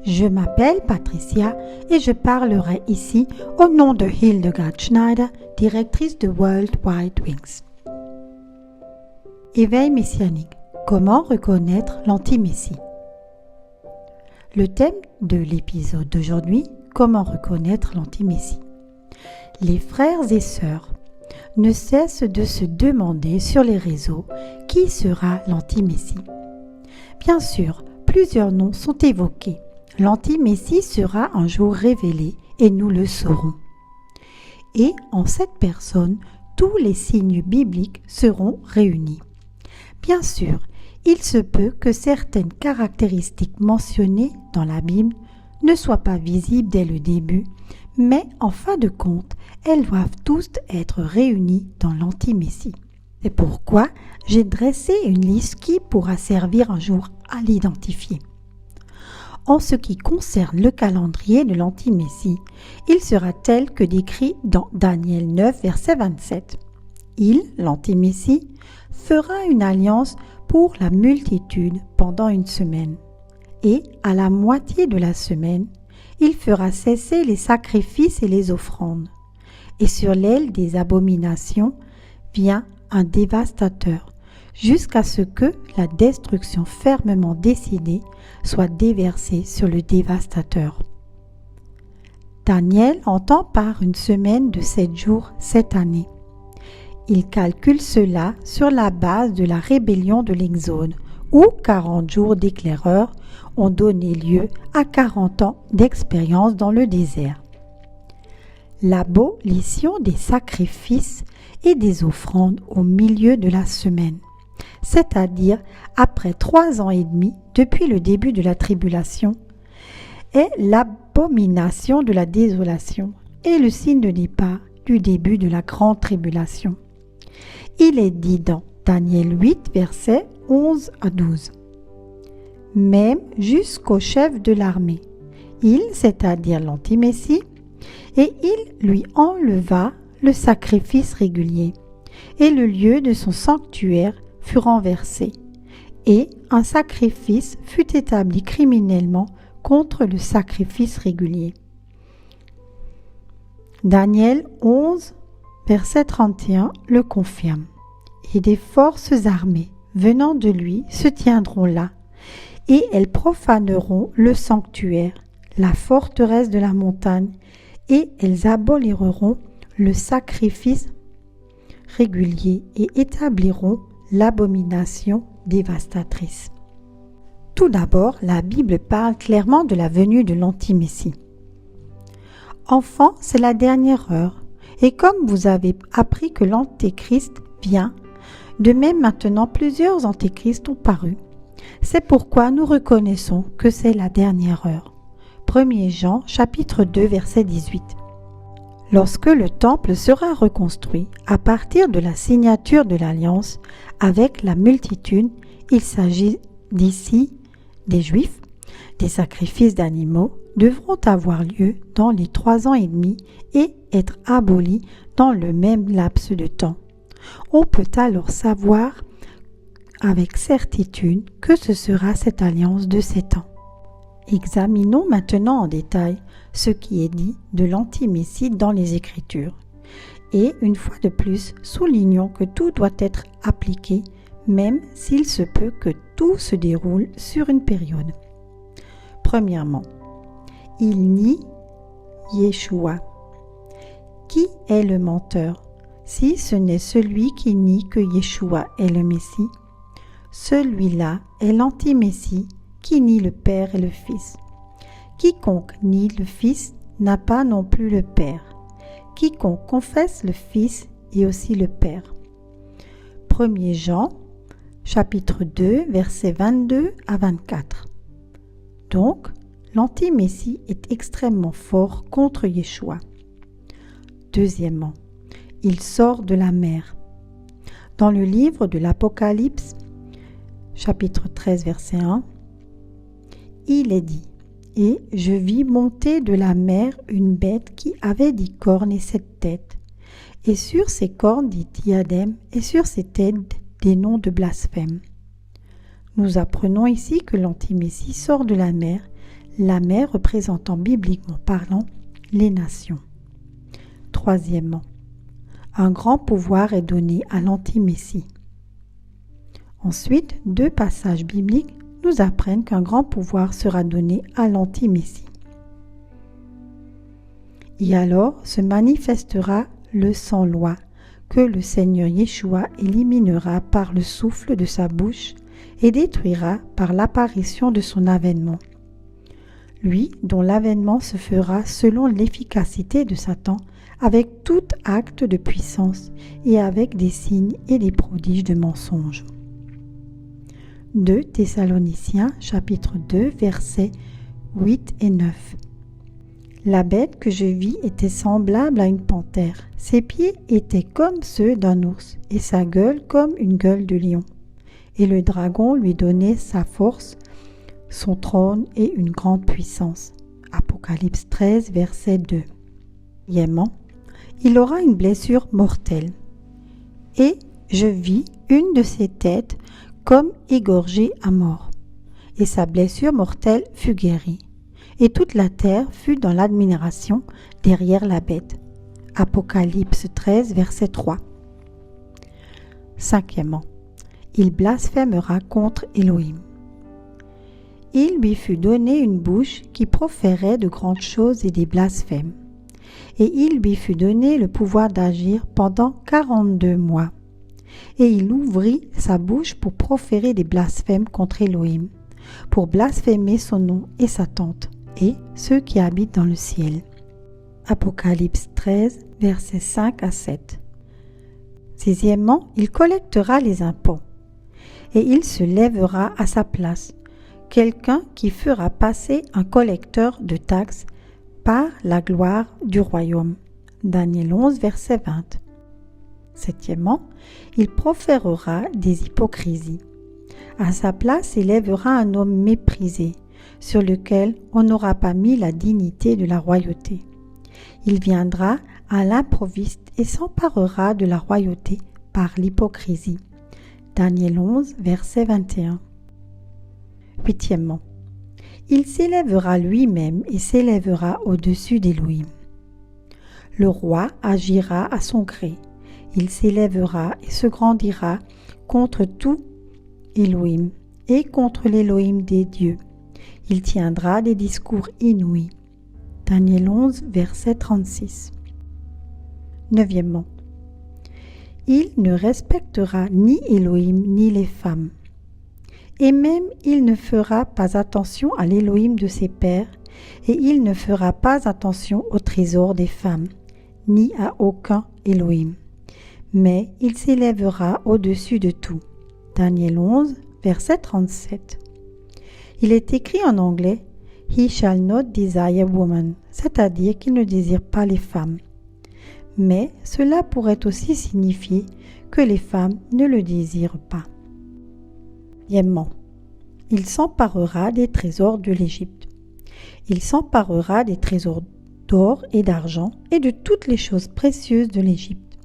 Je m'appelle Patricia et je parlerai ici au nom de Hildegard Schneider, directrice de World Wide Wings. Éveil messianique. Comment reconnaître l'anti-messie? Le thème de l'épisode d'aujourd'hui, comment reconnaître l'anti-messie? Les frères et sœurs ne cessent de se demander sur les réseaux qui sera l'anti-messie. Bien sûr, plusieurs noms sont évoqués. L'anti-messie sera un jour révélé et nous le saurons. Et en cette personne, tous les signes bibliques seront réunis. Bien sûr, il se peut que certaines caractéristiques mentionnées dans la Bible ne soient pas visibles dès le début, mais en fin de compte, elles doivent tous être réunies dans l'anti-messie. C'est pourquoi j'ai dressé une liste qui pourra servir un jour à l'identifier. En ce qui concerne le calendrier de l'anti-messie, il sera tel que décrit dans Daniel 9, verset 27. Il, l'anti-messie, fera une alliance pour la multitude pendant une semaine. Et à la moitié de la semaine, il fera cesser les sacrifices et les offrandes. Et sur l'aile des abominations vient un dévastateur, jusqu'à ce que la destruction fermement décidée soit déversée sur le dévastateur. Daniel entend par une semaine de 7 jours cette année. Il calcule cela sur la base de la rébellion de l'Exode, où 40 jours d'éclaireur ont donné lieu à 40 ans d'expérience dans le désert. L'abolition des sacrifices et des offrandes au milieu de la semaine, c'est-à-dire après 3 ans et demi depuis le début de la tribulation, est l'abomination de la désolation et le signe de départ du début de la grande tribulation. Il est dit dans Daniel 8, versets 11 à 12. Même jusqu'au chef de l'armée, c'est-à-dire l'anti-messie, et il lui enleva le sacrifice régulier, et le lieu de son sanctuaire fut renversé, et un sacrifice fut établi criminellement contre le sacrifice régulier. Daniel 11, verset 31 le confirme. Et des forces armées venant de lui se tiendront là, et elles profaneront le sanctuaire, la forteresse de la montagne, et elles aboliront le sacrifice régulier et établiront l'abomination dévastatrice. Tout d'abord, la Bible parle clairement de la venue de l'anti-messie. Enfants, c'est la dernière heure, et comme vous avez appris que l'antéchrist vient, de même maintenant plusieurs antéchrists ont paru. C'est pourquoi nous reconnaissons que c'est la dernière heure. 1 Jean, chapitre 2, verset 18. Lorsque le temple sera reconstruit à partir de la signature de l'alliance avec la multitude, il s'agit d'ici des Juifs, des sacrifices d'animaux devront avoir lieu dans les 3 ans et demi et être abolis dans le même laps de temps. On peut alors savoir avec certitude que ce sera cette alliance de 7 ans. Examinons maintenant en détail ce qui est dit de l'anti-messie dans les Écritures. Et une fois de plus, soulignons que tout doit être appliqué, même s'il se peut que tout se déroule sur une période. Premièrement, il nie Yeshua. Qui est le menteur, si ce n'est celui qui nie que Yeshua est le Messie? Celui-là est l'anti-messie qui nie le Père et le Fils. Quiconque nie le Fils n'a pas non plus le Père. Quiconque confesse le Fils est aussi le Père. 1 Jean, chapitre 2, versets 22 à 24. Donc, l'anti-messie est extrêmement fort contre Yeshua. Deuxièmement, il sort de la mer. Dans le livre de l'Apocalypse, chapitre 13, verset 1, il est dit: « Et je vis monter de la mer une bête qui avait 10 cornes et 7 têtes, et sur ses cornes des diadèmes, et sur ses têtes des noms de blasphème. » Nous apprenons ici que l'anti-messie sort de la mer, la mer représentant bibliquement parlant les nations. Troisièmement, un grand pouvoir est donné à l'anti-messie. Ensuite, 2 passages bibliques nous apprennent qu'un grand pouvoir sera donné à l'anti-messie. Et alors se manifestera le sans-loi que le Seigneur Yeshua éliminera par le souffle de sa bouche et détruira par l'apparition de son avènement. Lui dont l'avènement se fera selon l'efficacité de Satan, avec tout acte de puissance et avec des signes et des prodiges de mensonges. 2 Thessaloniciens chapitre 2 versets 8 et 9. La bête que je vis était semblable à une panthère. Ses pieds étaient comme ceux d'un ours et sa gueule comme une gueule de lion. Et le dragon lui donnait sa force, son trône et une grande puissance. Apocalypse 13, verset 2. Quatrièmement, il aura une blessure mortelle. Et je vis une de ses têtes comme égorgée à mort. Et sa blessure mortelle fut guérie. Et toute la terre fut dans l'admiration derrière la bête. Apocalypse 13, verset 3. Cinquièmement, il blasphémera contre Elohim. Il lui fut donné une bouche qui proférait de grandes choses et des blasphèmes. Et il lui fut donné le pouvoir d'agir pendant 42 mois. Et il ouvrit sa bouche pour proférer des blasphèmes contre Elohim, pour blasphémer son nom et sa tente, et ceux qui habitent dans le ciel. Apocalypse 13, versets 5 à 7. Sixièmement, il collectera les impôts, et il se lèvera à sa place, quelqu'un qui fera passer un collecteur de taxes par la gloire du royaume. Daniel 11, verset 20. Septièmement, il proférera des hypocrisies. À sa place s'élèvera un homme méprisé, sur lequel on n'aura pas mis la dignité de la royauté. Il viendra à l'improviste et s'emparera de la royauté par l'hypocrisie. Daniel 11, verset 21. Huitièmement, il s'élèvera lui-même et s'élèvera au-dessus d'Élohim. Le roi agira à son gré. Il s'élèvera et se grandira contre tout Elohim et contre l'Élohim des dieux. Il tiendra des discours inouïs. Daniel 11, verset 36. Neuvièmement, il ne respectera ni Elohim ni les femmes. Et même il ne fera pas attention à l'Élohim de ses pères, et il ne fera pas attention au trésor des femmes, ni à aucun Elohim. Mais il s'élèvera au-dessus de tout. Daniel 11, verset 37. Il est écrit en anglais « He shall not desire woman », c'est-à-dire qu'il ne désire pas les femmes. Mais cela pourrait aussi signifier que les femmes ne le désirent pas. Dixièmement, il s'emparera des trésors de l'Égypte. Il s'emparera des trésors d'or et d'argent et de toutes les choses précieuses de l'Égypte.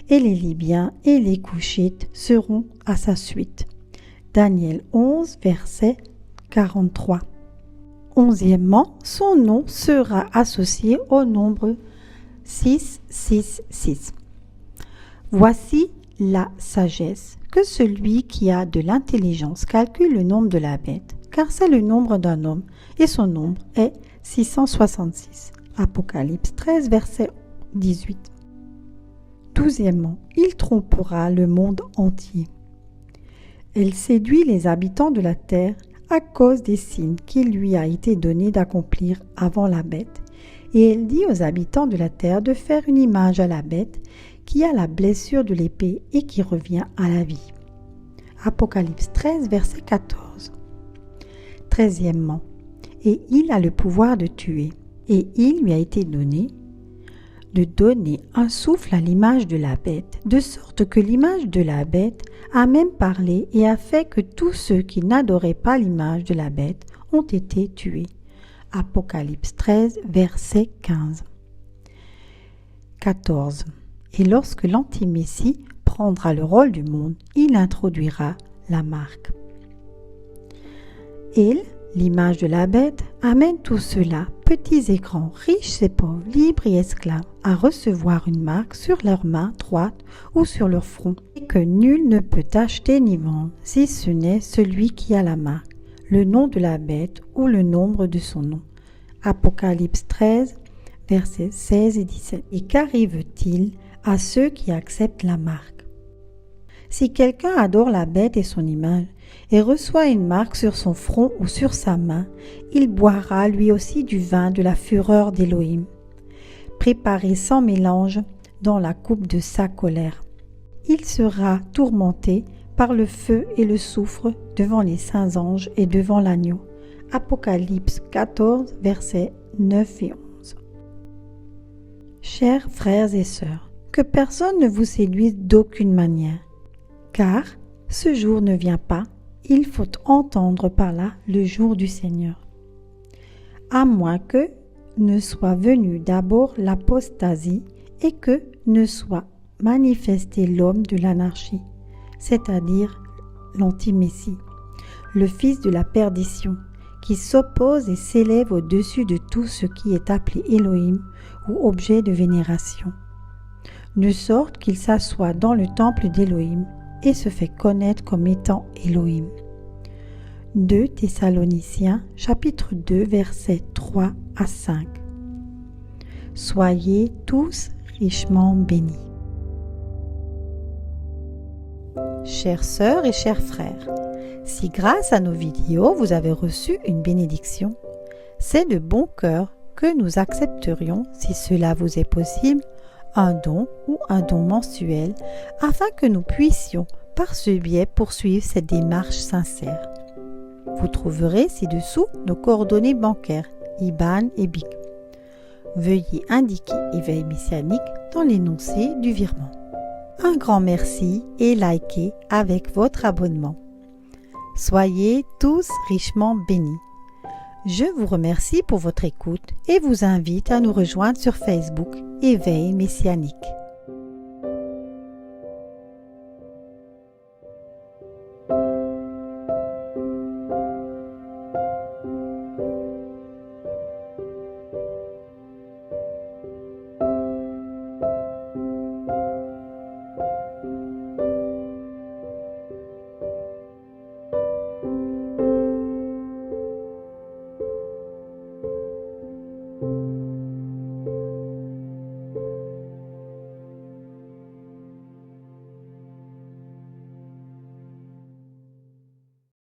Et les Libyens et les Couchites seront à sa suite. Daniel 11, verset 43. Onzièmement, son nom sera associé au nombre 666. Voici la sagesse, que celui qui a de l'intelligence calcule le nombre de la bête, car c'est le nombre d'un homme, et son nombre est 666. Apocalypse 13, verset 18. Douzièmement, il trompera le monde entier. Elle séduit les habitants de la terre à cause des signes qu'il lui a été donné d'accomplir avant la bête, et elle dit aux habitants de la terre de faire une image à la bête qui a la blessure de l'épée et qui revient à la vie. Apocalypse 13, verset 14. Treizièmement, et il a le pouvoir de tuer, et il lui a été donné de donner un souffle à l'image de la bête, de sorte que l'image de la bête a même parlé et a fait que tous ceux qui n'adoraient pas l'image de la bête ont été tués. Apocalypse 13, verset 15. 14. Et lorsque l'anti-messie prendra le rôle du monde, il introduira la marque. Il L'image de la bête amène tous ceux-là, petits et grands, riches et pauvres, libres et esclaves, à recevoir une marque sur leur main droite ou sur leur front, et que nul ne peut acheter ni vendre, si ce n'est celui qui a la marque, le nom de la bête ou le nombre de son nom. Apocalypse 13, versets 16 et 17. Et qu'arrive-t-il à ceux qui acceptent la marque? Si quelqu'un adore la bête et son image, et reçoit une marque sur son front ou sur sa main, il boira lui aussi du vin de la fureur d'Élohim, préparé sans mélange dans la coupe de sa colère. Il sera tourmenté par le feu et le soufre devant les saints anges et devant l'agneau. Apocalypse 14, versets 9 et 11. Chers frères et sœurs, que personne ne vous séduise d'aucune manière, car ce jour ne vient pas, il faut entendre par là le jour du Seigneur. À moins que ne soit venue d'abord l'apostasie et que ne soit manifesté l'homme de l'anarchie, c'est-à-dire l'anti-messie, le fils de la perdition, qui s'oppose et s'élève au-dessus de tout ce qui est appelé Elohim ou objet de vénération, de sorte qu'il s'assoit dans le temple d'Elohim et se fait connaître comme étant Elohim. 2 Thessaloniciens, chapitre 2, versets 3 à 5. Soyez tous richement bénis. Chères sœurs et chers frères, si grâce à nos vidéos vous avez reçu une bénédiction, c'est de bon cœur que nous accepterions, si cela vous est possible, un don ou un don mensuel afin que nous puissions par ce biais poursuivre cette démarche sincère. Vous trouverez ci-dessous nos coordonnées bancaires, IBAN et BIC. Veuillez indiquer Éveil Messianique dans l'énoncé du virement. Un grand merci et likez avec votre abonnement. Soyez tous richement bénis. Je vous remercie pour votre écoute et vous invite à nous rejoindre sur Facebook Éveil Messianique.